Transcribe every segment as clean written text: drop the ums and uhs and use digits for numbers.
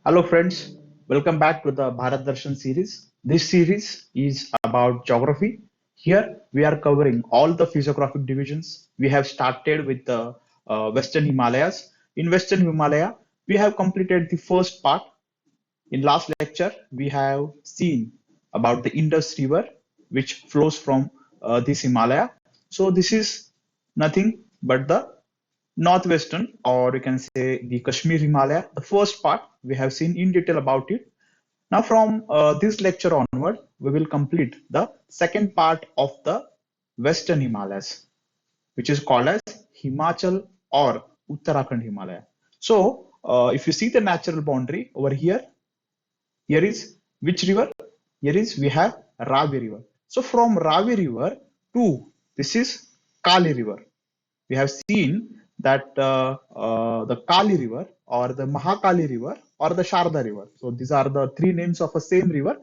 Hello friends, welcome back to the Bharat Darshan series. This series is about geography. Here we are covering all the physiographic divisions. We have started with the Western Himalayas. In Western Himalaya, we have completed the first part. In last lecture, we have seen about the Indus River, which flows from this Himalaya. So this is nothing but the northwestern, or you can say the Kashmir Himalaya. The first part we have seen in detail about it. Now, from this lecture onward, we will complete the second part of the Western Himalayas, which is called as Himachal or Uttarakhand Himalaya. So, if you see the natural boundary over here, here is which river? Here is we have Ravi River. So, from Ravi River to this is Kali River. We have seen that the Kali River or the Mahakali River or the Sharda River. So these are the three names of a same river.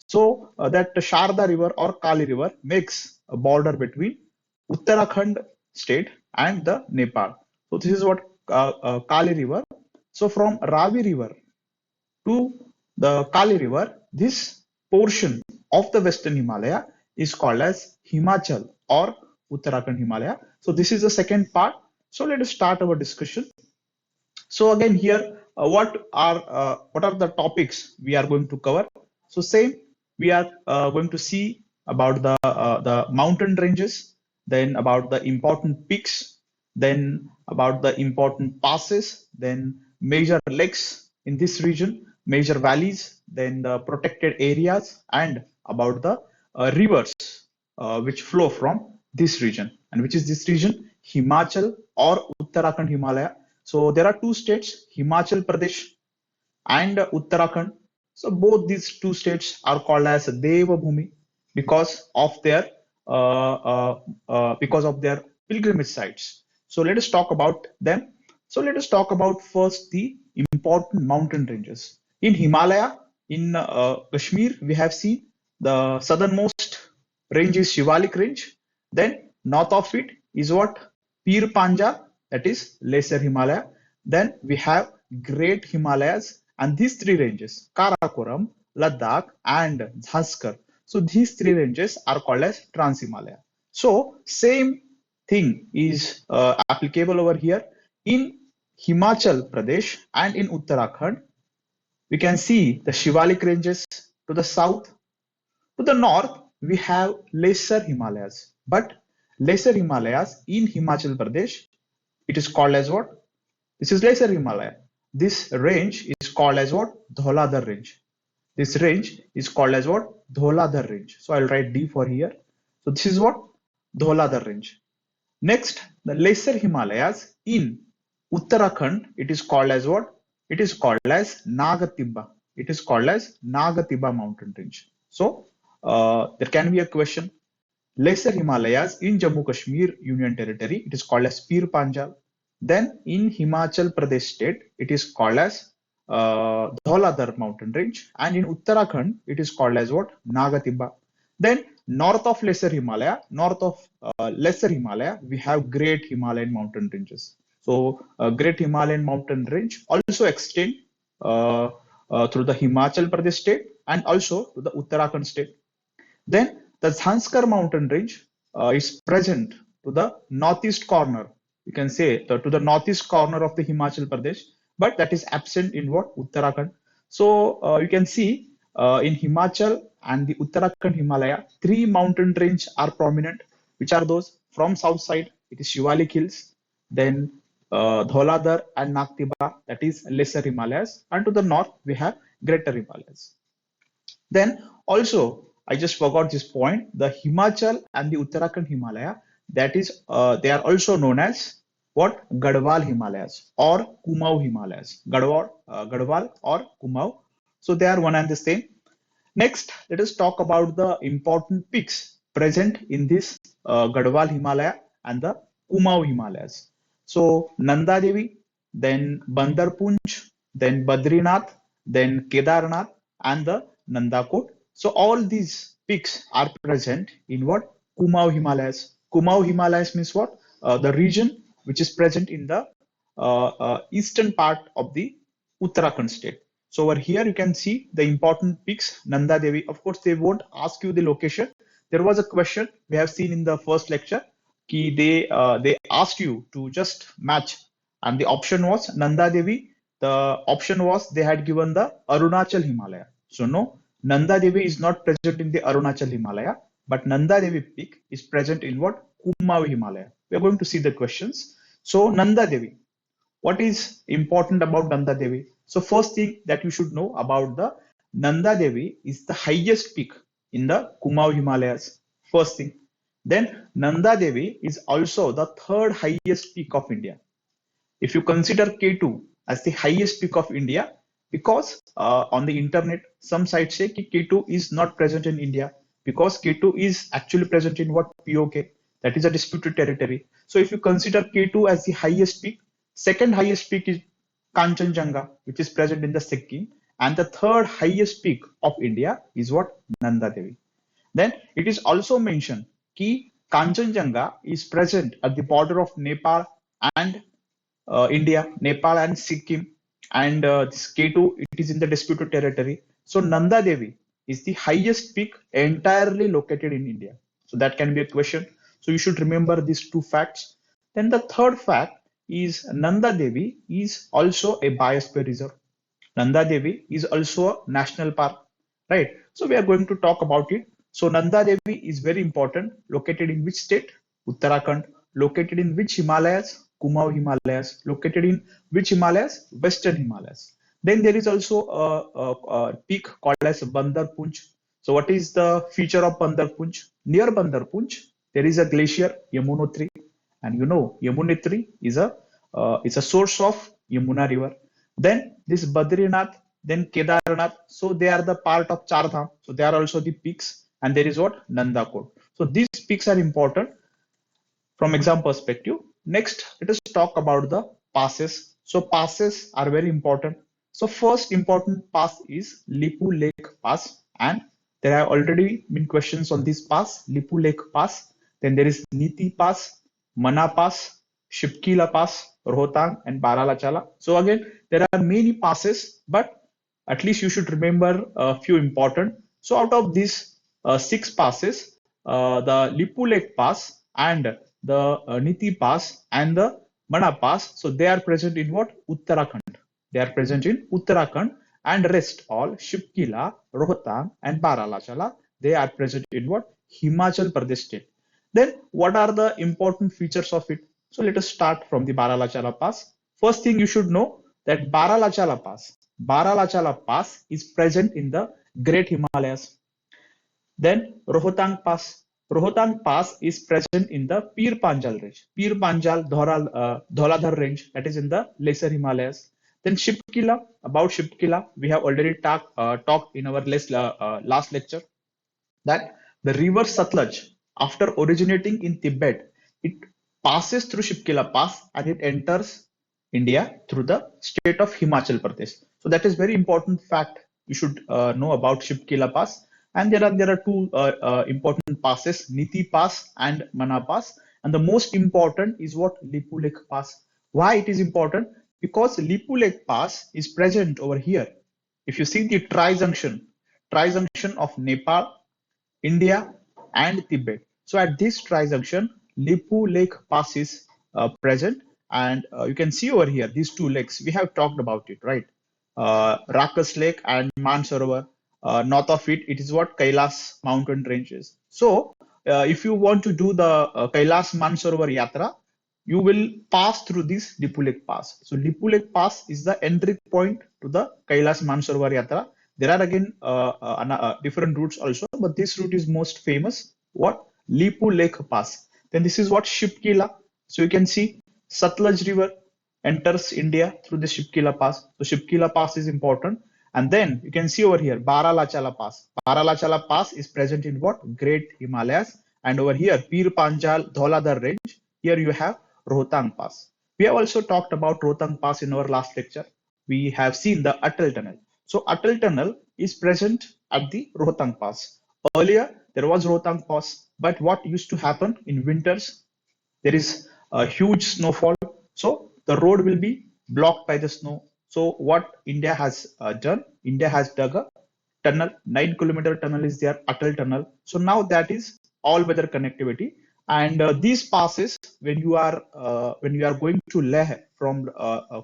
So that Sharda River or Kali River makes a border between Uttarakhand state and the Nepal. So this is what Kali River. So from Ravi River to the Kali River, this portion of the Western Himalaya is called as Himachal or Uttarakhand Himalaya. So this is the second part. So let us start our discussion. So again here, what are the topics we are going to cover? So same, we are going to see about the mountain ranges, then about the important peaks, then about the important passes, then major lakes in this region, major valleys, then the protected areas, and about the rivers which flow from this region. And which is this region? Himachal or Uttarakhand Himalaya. So there are two states, Himachal Pradesh and Uttarakhand. So both these two states are called as Devabhumi because of their pilgrimage sites. So let us talk about them. So let us talk about first the important mountain ranges. In Himalaya, in Kashmir, we have seen the southernmost range is Shivalik range. Then north of it is what? Pir Panjal, that is Lesser Himalaya. Then we have Great Himalayas, and these three ranges, Karakoram, Ladakh, and Zanskar. So these three ranges are called as Trans Himalaya. So same thing is applicable over here in Himachal Pradesh and in Uttarakhand. We can see the Shivalik ranges to the south. To the north, we have Lesser Himalayas. But Lesser Himalayas in Himachal Pradesh, it is called as what? This is Lesser Himalaya. This range is called as what? Dhauladhar range. This range is called as what? Dhauladhar range. So I'll write D for here. So this is what? Dhauladhar range. Next, the Lesser Himalayas in Uttarakhand, it is called as what? It is called as Nagatibba. It is called as Nagatibba mountain range. So there can be a question. Lesser Himalayas in Jammu Kashmir Union Territory, it is called as Pir Panjal. Then in Himachal Pradesh state, it is called as Dhauladhar mountain range. And in Uttarakhand, it is called as what? Nagatibba. Then north of Lesser Himalaya, north of Lesser Himalaya, we have Great Himalayan mountain ranges. So Great Himalayan mountain range also extend through the Himachal Pradesh state and also to the Uttarakhand state. Then the Zanskar mountain range is present to the northeast corner. You can say to the northeast corner of the Himachal Pradesh, but that is absent in what? Uttarakhand. So you can see in Himachal and the Uttarakhand Himalaya, three mountain ranges are prominent. Which are those? From south side, it is Shivalik Hills, then Dhauladhar and Nagtiba, that is Lesser Himalayas, and to the north we have Greater Himalayas. Then also, I just forgot this point, the Himachal and the Uttarakhand Himalaya, that is, they are also known as what? Garhwal Himalayas or Kumaon Himalayas. Garhwal or Kumaon. So they are one and the same. Next, let us talk about the important peaks present in this Garhwal Himalaya and the Kumaon Himalayas. So Nanda Devi, then Bandarpunj, then Badrinath, then Kedarnath, and the Nandakot. So all these peaks are present in what? Kumaon Himalayas. Kumaon Himalayas means what? The region which is present in the eastern part of the Uttarakhand state. So over here you can see the important peaks, Nanda Devi. Of course, they won't ask you the location. There was a question we have seen in the first lecture. They asked you to just match, and the option was Nanda Devi. The option was they had given the Arunachal Himalaya. So no, Nanda Devi is not present in the Arunachal Himalaya, but Nanda Devi peak is present in what? Kumaon Himalaya. We are going to see the questions. So Nanda Devi, what is important about Nanda Devi? So first thing that you should know about the Nanda Devi is the highest peak in the Kumaon Himalayas. First thing. Then Nanda Devi is also the third highest peak of India. If you consider K2 as the highest peak of India, because on the internet, some sites say K2 is not present in India because K2 is actually present in what? POK, that is a disputed territory. So if you consider K2 as the highest peak, second highest peak is Kanchenjunga, which is present in the Sikkim, and the third highest peak of India is what? Nanda Devi. Then it is also mentioned that Kanchenjunga is present at the border of Nepal and India, Nepal, and Sikkim. And this K2, it is in the disputed territory. So Nanda Devi is the highest peak entirely located in India. So that can be a question. So you should remember these two facts. Then the third fact is Nanda Devi is also a biosphere reserve. Nanda Devi is also a national park, right? So we are going to talk about it. So Nanda Devi is very important. Located in which state? Uttarakhand. Located in which Himalayas? Kumaon Himalayas. Located in which Himalayas? Western Himalayas. Then there is also a peak called as Bandar Punch. So what is the feature of Bandar Punch? Near Bandar Punch, there is a glacier, Yamunotri, and you know Yamunotri is a source of Yamuna River. Then this Badrinath, then Kedarnath. So they are the part of Char Dham. So they are also the peaks. And there is what? Nandakot. So these peaks are important from exam perspective. Next, let us talk about the passes. So passes are very important. So first important pass is Lipu Lake Pass, and there have already been questions on this pass, Lipu Lake Pass. Then there is Niti Pass, Mana Pass, Shipkila Pass, Rohtang, and Baralachala. So again, there are many passes, but at least you should remember a few important. So out of these six passes, the Lipu Lake Pass and the Niti Pass and the Mana Pass, so they are present in what? Uttarakhand. They are present in Uttarakhand, and rest all Shipkila, Rohtang, and Baralachala, they are present in what? Himachal Pradesh state. Then what are the important features of it? So let us start from the Baralachala Pass. First thing you should know that Baralachala Pass is present in the Great Himalayas. Then Rohtang Pass is present in the Pir Panjal range. Pir Panjal Dhauladhar range, that is in the Lesser Himalayas. Then Shipkila, we have already talked in our last lecture that the river Satluj, after originating in Tibet, it passes through Shipkila Pass and it enters India through the state of Himachal Pradesh. So that is very important fact you should know about Shipkila Pass. And there are two important passes, Niti Pass and Mana Pass. And the most important is what? Lipu Lake Pass. Why it is important? Because Lipu Lake Pass is present over here. If you see the tri-junction of Nepal, India, and Tibet. So at this tri-junction, Lipu Lake Pass is present, and you can see over here these two lakes. We have talked about it, right? Rakas Lake and Mansarovar. North of it, it is what? Kailas mountain ranges. So if you want to do the Kailas Mansarovar Yatra, you will pass through this Lipu Lake Pass. So Lipu Lake Pass is the entry point to the Kailas Mansarovar Yatra. There are again different routes also, but this route is most famous. What? Lipu Lake Pass. Then this is what? Shipkila. So you can see Satluj River enters India through the Shipkila Pass. So Shipkila Pass is important. And then you can see over here Baralachala Pass. Baralachala Pass is present in what? Great Himalayas. And over here Pir Panjal Dhauladhar range. Here you have Rohtang Pass. We have also talked about Rohtang Pass in our last lecture. We have seen the Atal Tunnel. So Atal Tunnel is present at the Rohtang Pass. Earlier, there was Rohtang Pass, but what used to happen in winters? There is a huge snowfall, so the road will be blocked by the snow. So what India has done, India has dug a tunnel, 9 kilometer tunnel is there, Atal tunnel. So now that is all weather connectivity. And these passes when you are going to Leh from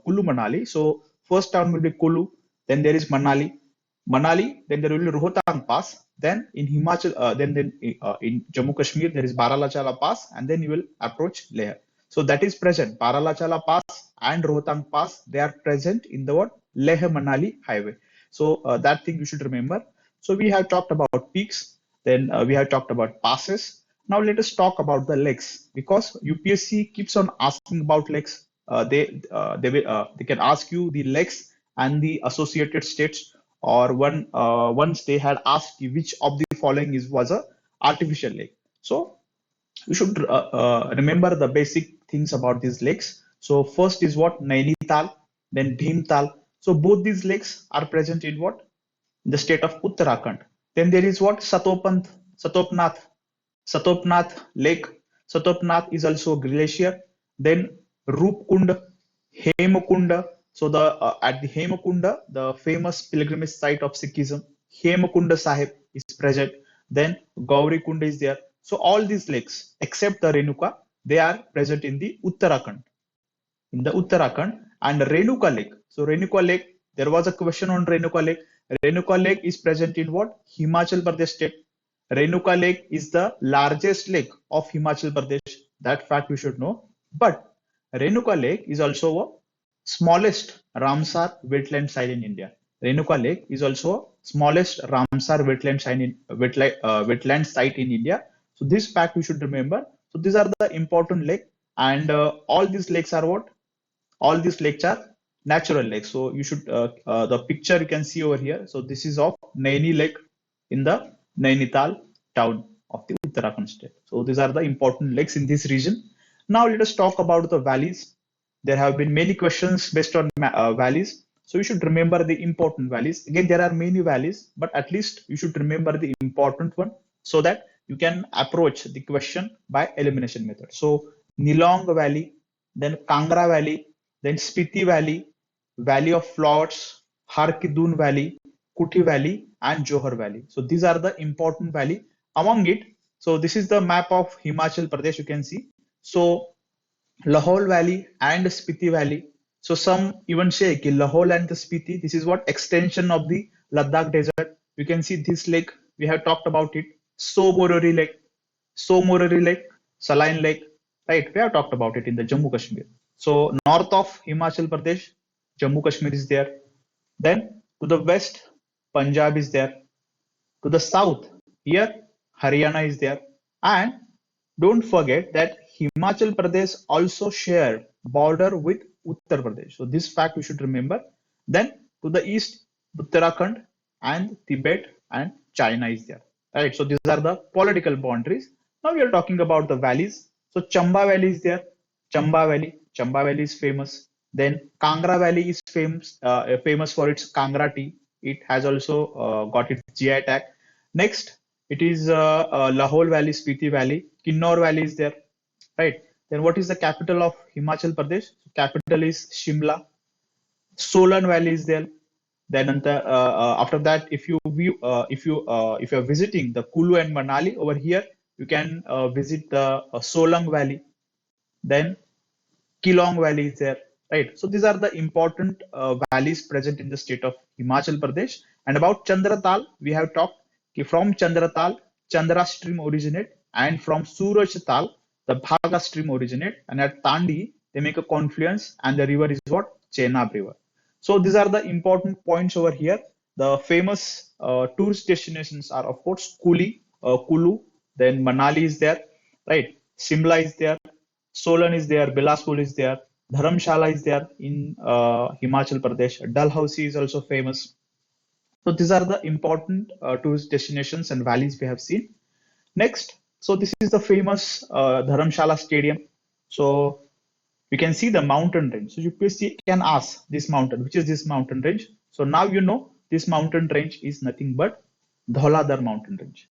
Kulu Manali. So first town will be Kulu, then there is Manali, then there will be Rohtang Pass. Then in Himachal, then in Jammu Kashmir there is Baralachala Pass, and then you will approach Leh. So that is present. Baralachala Pass and Rohtang Pass, they are present in the what Leh Manali highway. So that thing you should remember. So we have talked about peaks, then we have talked about passes. Now let us talk about the lakes, because UPSC keeps on asking about lakes. They can ask you the lakes and the associated states, or once they had asked you which of the following is was a artificial lake. So you should remember the basic things about these lakes. So first is what Nainital, then Bhimtal. So both these lakes are present in what the state of Uttarakhand. Then there is what Satopnath, Satopnath Lake. Satopnath is also a glacier. Then Rupkund, Hemakunda. So the at the Hemakunda, the famous pilgrimage site of Sikhism, Hemakunda Sahib is present. Then Gauri Kund is there. So all these lakes, except the Renuka, they are present in the Uttarakhand and Renuka Lake. So Renuka Lake, there was a question on Renuka Lake. Renuka Lake is present in what? Himachal Pradesh state. Renuka Lake is the largest lake of Himachal Pradesh. That fact we should know. But Renuka Lake is also a smallest Ramsar wetland site in India. Renuka Lake is also a smallest Ramsar wetland site in India. So this fact we should remember. So these are the important lake, and all these lakes are what? All these lakes are natural lakes. So you should the picture you can see over here. So this is of Naini Lake in the Nainital town of the Uttarakhand state. So these are the important lakes in this region. Now let us talk about the valleys. There have been many questions based on valleys. So you should remember the important valleys. Again, there are many valleys, but at least you should remember the important one so that you can approach the question by elimination method. So Nilong Valley, then Kangra Valley, then Spiti Valley, Valley of Flowers, Har Kidun Valley, Kuti Valley, and Johar Valley. So these are the important valley. Among it, so this is the map of Himachal Pradesh. You can see. So Lahore Valley and Spiti Valley. So some even say कि Lahore and the Spiti, this is what extension of the Ladakh desert. You can see this lake. We have talked about it. Somorori Lake, Somorori Lake, Saline Lake. Right? We have talked about it in the Jammu Kashmir. So north of Himachal Pradesh, Jammu Kashmir is there. Then to the west, Punjab is there. To the south, here Haryana is there. And don't forget that Himachal Pradesh also share border with Uttar Pradesh. So this fact we should remember. Then to the east, Uttarakhand and Tibet and China is there. Right. So these are the political boundaries. Now we are talking about the valleys. So Chamba Valley is there. Chamba Valley. Chamba Valley is famous. Then Kangra Valley is famous for its Kangra tea. It has also got its GI tag. Next, it is Lahore Valley, Spiti Valley, Kinnor Valley is there, right? Then what is the capital of Himachal Pradesh? Capital is Shimla. Solan Valley is there. Then after that, if you are visiting the Kulu and Manali over here, you can visit the Solang Valley. Then Kilong Valley is there, right? So these are the important valleys present in the state of Himachal Pradesh. And about Chandratal, we have talked from Chandratal, Chandra stream originate, and from Surajtal, the Bhaga stream originate, and at Tandi, they make a confluence, and the river is what? Chenab River. So these are the important points over here. The famous tourist destinations are, of course, Kulu, then Manali is there, right? Simla is there, Solan is there, Bilaspur is there, Dharamshala is there in Himachal Pradesh. Dalhousie is also famous. So these are the important tourist destinations and valleys we have seen. Next, so this is the famous Dharamshala Stadium. So we can see the mountain range. So UPSC can ask this mountain, which is this mountain range. So now you know this mountain range is nothing but Dhauladhar mountain range.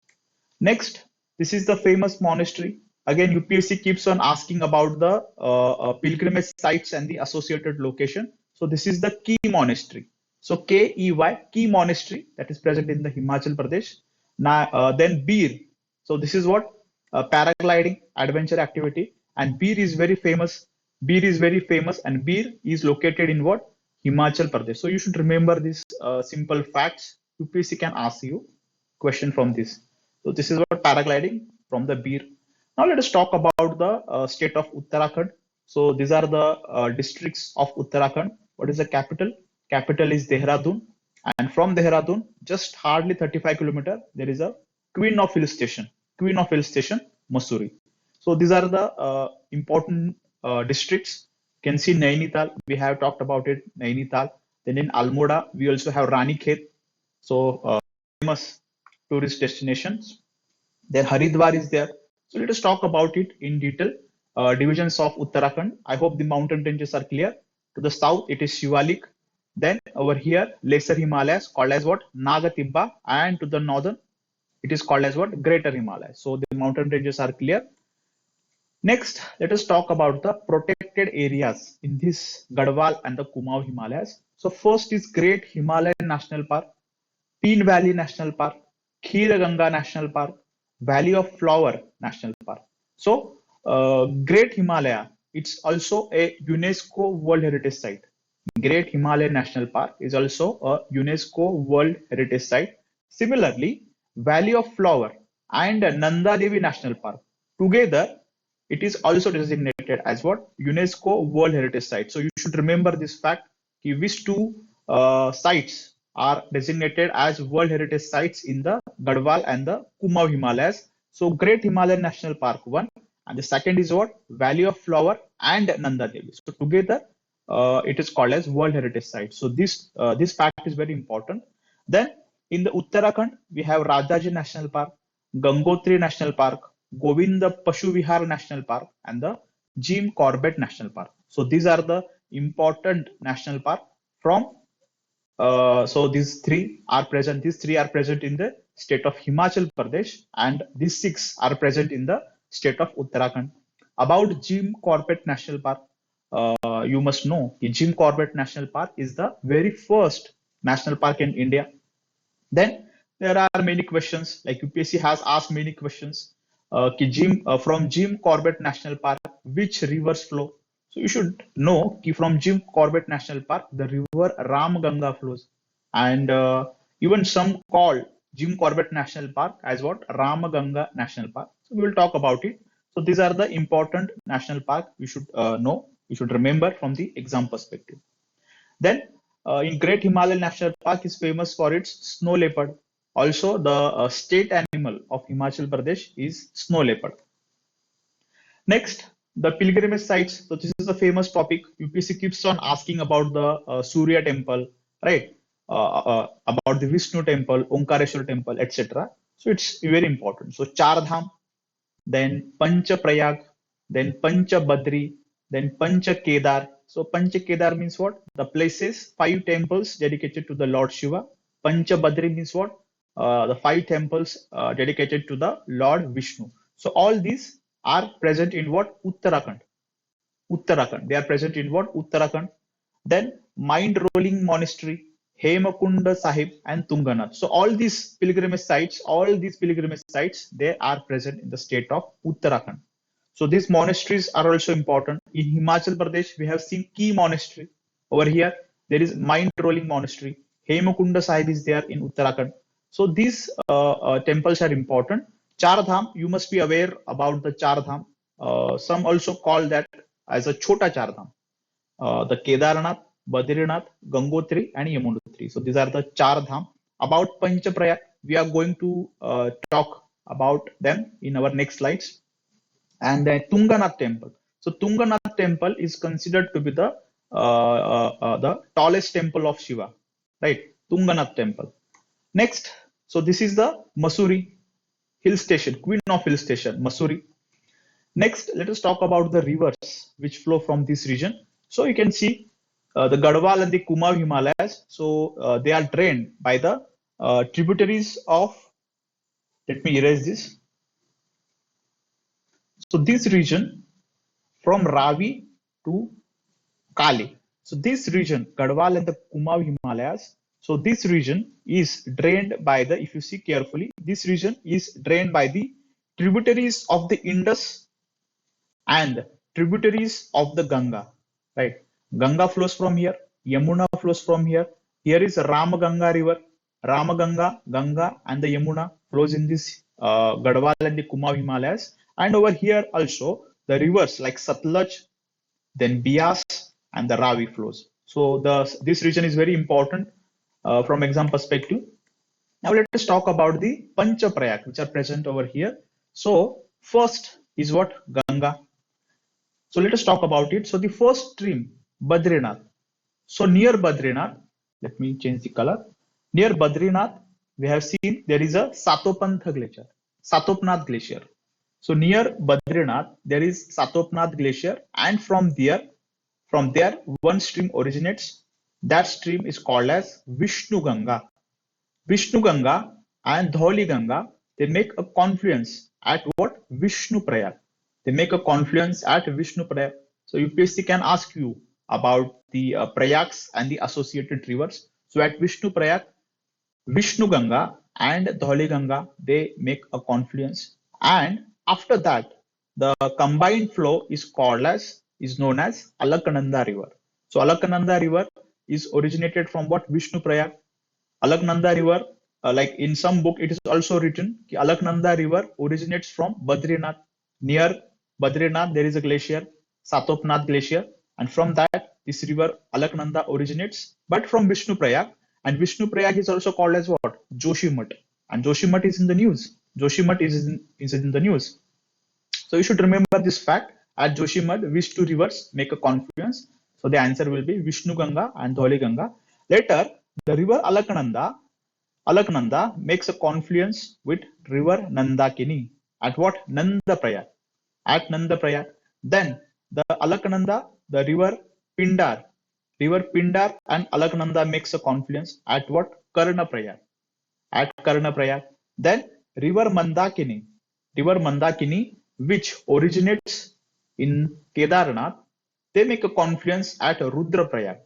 Next, this is the famous monastery. Again, UPSC keeps on asking about the pilgrimage sites and the associated location. So this is the Key Monastery. So Key, Key Monastery, that is present in the Himachal Pradesh. Now, then Bir. So this is what paragliding adventure activity, and Bir is very famous. Bir is very famous, and Bir is located in what? Himachal Pradesh. So you should remember these simple facts. UPSC can ask you question from this. So this is what paragliding from the Bir. Now let us talk about the state of Uttarakhand. So these are the districts of Uttarakhand. What is the capital? Capital is Dehradun. And from Dehradun, just hardly 35 kilometer, there is a Queen of Hill Station. Queen of Hill Station, Mussoorie. So these are the important districts. You can see Nainital. We have talked about it, Nainital. Then in Almora, we also have Ranikhet. So famous tourist destinations. Then Haridwar is there. So let us talk about it in detail. Divisions of Uttarakhand. I hope the mountain ranges are clear. To the south, it is Shivalik. Then over here, Lesser Himalayas called as what? Nagatibba. And to the northern, it is called as what? Greater Himalayas. So the mountain ranges are clear. Next, let us talk about the protected areas in this Garhwal and the Kumaon Himalayas. So first is Great Himalayan National Park, Peen Valley National Park, Khirganga National Park, Valley of Flower National Park. So, Great Himalaya, it's also a UNESCO World Heritage Site. Great Himalayan National Park is also a UNESCO World Heritage Site. Similarly, Valley of Flower and Nanda Devi National Park together, it is also designated as what? UNESCO World Heritage Site. So you should remember this fact. Which two sites are designated as World Heritage Sites in the Garhwal and the Kumaon Himalayas. So Great Himalayan National Park 1, and the second is what? Valley of Flower and Nanda Devi. So together it is called as World Heritage Site. So this fact is very important. Then in the Uttarakhand, we have Rajaji National Park, Gangotri National Park, Govinda Pashu Vihar National Park, and the Jim Corbett National Park. So these are the important national park from. So these three are present. These three are present in the state of Himachal Pradesh, and these six are present in the state of Uttarakhand. About Jim Corbett National Park, you must know Jim Corbett National Park is the very first national park in India. Then there are many questions, like UPSC has asked many questions. From Jim Corbett National Park, which rivers flow? So you should know from Jim Corbett National Park, the river Ram Ganga flows. And even some call Jim Corbett National Park as what? Ram Ganga National Park. So we will talk about it. So these are the important national park you should know, you should remember from the exam perspective. Then in Great Himalayan National Park is famous for its snow leopard. Also, the state animal of Himachal Pradesh is snow leopard. Next, the pilgrimage sites. So this is a famous topic. UPSC keeps on asking about the Surya temple, right? About the Vishnu temple, Omkareshwar temple, etc. So it's very important. So Char Dham, then Pancha Prayag, then Pancha Badri, then Pancha Kedar. So Pancha Kedar means what? The places, five temples dedicated to the Lord Shiva. Pancha Badri means what? The five temples dedicated to the Lord Vishnu. So all these are present in what? Uttarakhand. Uttarakhand. They are present in what? Uttarakhand. Then Mind Rolling Monastery, Hemakunda Sahib, and Tunganath. So all these pilgrimage sites, they are present in the state of Uttarakhand. So these monasteries are also important. In Himachal Pradesh, we have seen Key Monastery. Over here, there is Mind Rolling Monastery. Hemakunda Sahib is there in Uttarakhand. So these temples are important. Char Dham, you must be aware about the Char Dham. Some also call that as a Chota Char Dham. The Kedarnath, Badrinath, Gangotri, and Yamunotri. So these are the Char Dham. About Panchaprayag, we are going to talk about them in our next slides. And then Tunganath temple. So Tunganath temple is considered to be the tallest temple of Shiva, right? Tunganath temple. Next, so this is the Mussoorie hill station, Queen of Hill Station, Mussoorie. Next, let us talk about the rivers which flow from this region. So you can see the Garhwal and the Kumaon Himalayas. So they are drained by the tributaries of. Let me erase this. So this region from Ravi to Kali. So this region, Garhwal and the Kumaon Himalayas, so this region is drained by the, if you see carefully, this region is drained by the tributaries of the Indus and tributaries of the Ganga, right? Ganga flows from here, Yamuna flows from here. Here is Ramaganga river, Ramaganga, Ganga, and the Yamuna flows in this Garhwal and the Kumaon Himalayas. And over here also the rivers like Satluj, then Bias, and the Ravi flows. So this region is very important from exam perspective. Now let us talk about the Pancha Prayak, which are present over here. So first is what? Ganga. So let us talk about it. So the first stream, Badrinath. So near Badrinath, let me change the color. Near Badrinath, we have seen there is a Satopantha glacier, Satopnath glacier. So near Badrinath, there is Satopnath glacier, and from there, one stream originates. That stream is called as Vishnu Ganga. Vishnu Ganga and Dhauli Ganga, they make a confluence at what? Vishnu Prayag. They make a confluence at Vishnu Prayag. So UPSC can ask you about the Prayags and the associated rivers. So at Vishnu Prayag, Vishnu Ganga and Dhauli Ganga, they make a confluence. And after that, the combined flow is known as Alaknanda River. So Alaknanda River is originated from what? Vishnu Prayag. Alaknanda River, like in some book, it is also written कि Alaknanda River originates from Badrinath. Near Badrinath, there is a glacier, Satopnath Glacier, and from that, this river Alaknanda originates, but from Vishnu Prayag. And Vishnu Prayag is also called as what? Joshimath. And Joshimath is in the news. Joshimath is in the news. So you should remember this fact. At Joshimath, which two rivers make a confluence? So the answer will be Vishnu Ganga and Dhauli Ganga. Later, the river Alaknanda makes a confluence with river Nandakini at what? Nandaprayag. At Nandaprayag. Then the Alaknanda, the river Pindar and Alaknanda makes a confluence at what? Karnaprayag. At Karnaprayag. Then river Mandakini, which originates in Kedarnath, they make a confluence at Rudraprayag.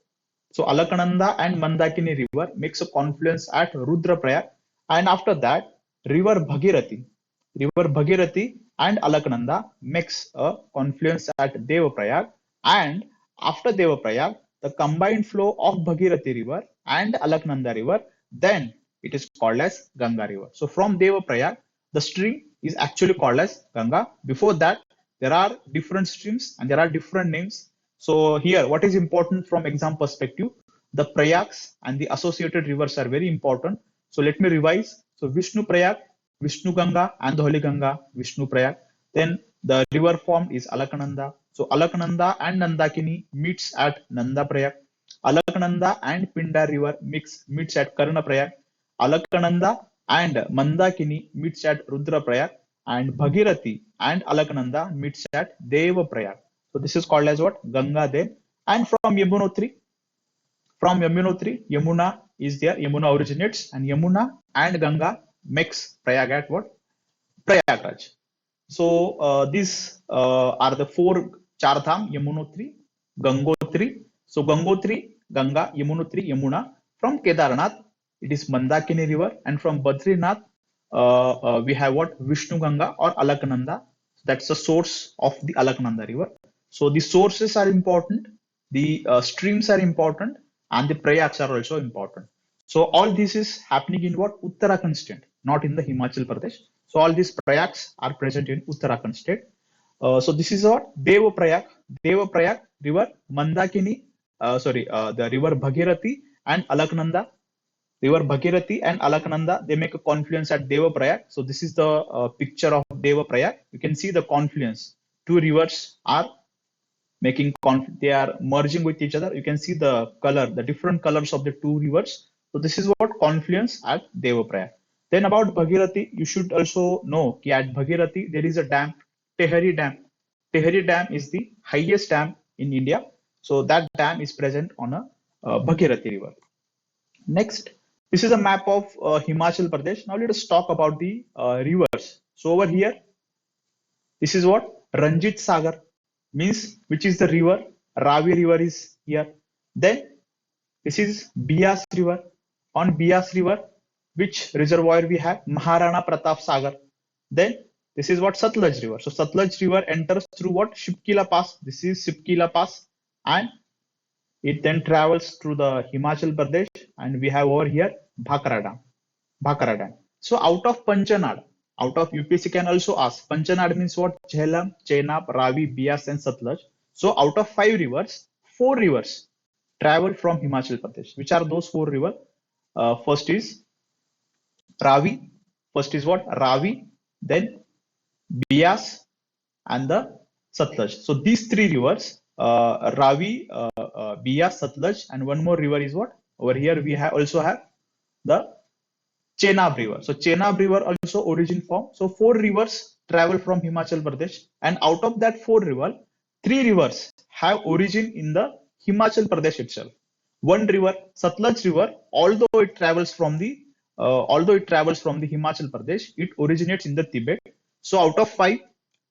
So Alaknanda and Mandakini river makes a confluence at Rudraprayag, and after that, river Bhagirathi and Alaknanda makes a confluence at Devaprayag, and after Devaprayag, the combined flow of Bhagirathi river and Alaknanda river, then it is called as Ganga river. So from Devaprayag, the stream is actually called as Ganga. Before that, there are different streams and there are different names. So here, what is important from exam perspective? The Prayags and the associated rivers are very important. So let me revise. So Vishnu Prayag, Vishnu Ganga and the Holy Ganga, Vishnu Prayag. Then the river formed is Alaknanda. So Alaknanda and Nandakini meets at Nanda Prayag. Alaknanda and Pindar river meets at Karna Prayag. Alaknanda and Mandakini meets at Rudra Prayag, and Bhagirathi and Alaknanda meets at Deva Prayag. So this is called as what? Ganga then. And from Yamunotri, Yamuna is there. Yamuna originates, and Yamuna and Ganga makes Prayag at what? Prayagraj. So these are the four Chardham: Yamunotri, Gangotri. So Gangotri, Ganga, Yamunotri, Yamuna. From Kedarnath, it is Mandakini river, and from Badrinath, we have what? Vishnu Ganga or Alaknanda. That's the source of the Alaknanda river. So the sources are important, the streams are important, and the prayags are also important. So all this is happening in what? Uttarakhand state, not in the Himachal Pradesh. So all these prayags are present in Uttarakhand state. So this is what? Deva Prayag river, Mandakini, the river Bhagirathi and Alaknanda. River Bhagirathi and Alaknanda, they make a confluence at Deva Prayag. So this is the picture of Deva Prayag. You can see the confluence. Two rivers are they are merging with each other. You can see the different colors of the two rivers. So this is what? Confluence at Devaprayag. Then about Bhagirathi, you should also know that at Bhagirathi there is a dam, Tehari Dam. Tehari Dam is the highest dam in India. So that dam is present on a Bhagirathi river. Next, this is a map of Himachal Pradesh. Now let us talk about the rivers. So over here, this is what? Ranjit Sagar means, which is the river. Ravi river is here. Then this is Bias River. On Bias River, which reservoir we have? Maharana Pratap Sagar. Then this is what Satluj River. So Satluj River enters through what? Shipkila Pass. This is Shipkila Pass, and it then travels through the Himachal Pradesh, and we have over here Bhakra Dam. Bhakra Dam. So out of Panchanad, out of UPSC can also ask. Panchanad means what? Jhelum, Chenab, Ravi, Bias, and Satluj. So out of 5 rivers, 4 rivers travel from Himachal Pradesh. Which are those 4 rivers? First is Ravi. First is what? Ravi. Then Bias and the Satluj. So these 3 rivers, Ravi, Bias, Satluj, and one more river is what? Over here we have also have the Chenab River. So Chenab River also origin from. So 4 rivers travel from Himachal Pradesh, and out of that 4 rivers, 3 rivers have origin in the Himachal Pradesh itself. One river, Satluj River, although it travels from the Himachal Pradesh, it originates in the Tibet. So out of 5,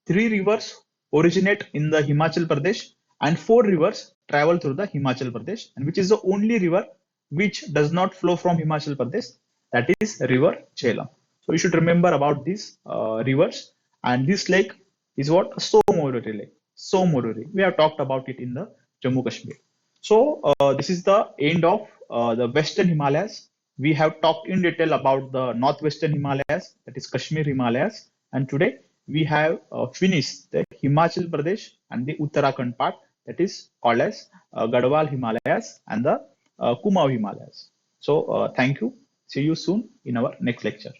3 rivers originate in the Himachal Pradesh, and 4 rivers travel through the Himachal Pradesh, and which is the only river which does not flow from Himachal Pradesh, that is River Jhelum. So you should remember about these rivers. And this lake is what? Somoruri Lake. Somoruri. We have talked about it in the Jammu Kashmir. So this is the end of the Western Himalayas. We have talked in detail about the Northwestern Himalayas, that is Kashmir Himalayas. And today we have finished the Himachal Pradesh and the Uttarakhand part, that is called as Garhwal Himalayas and the Kumaon Himalayas. So thank you. See you soon in our next lecture.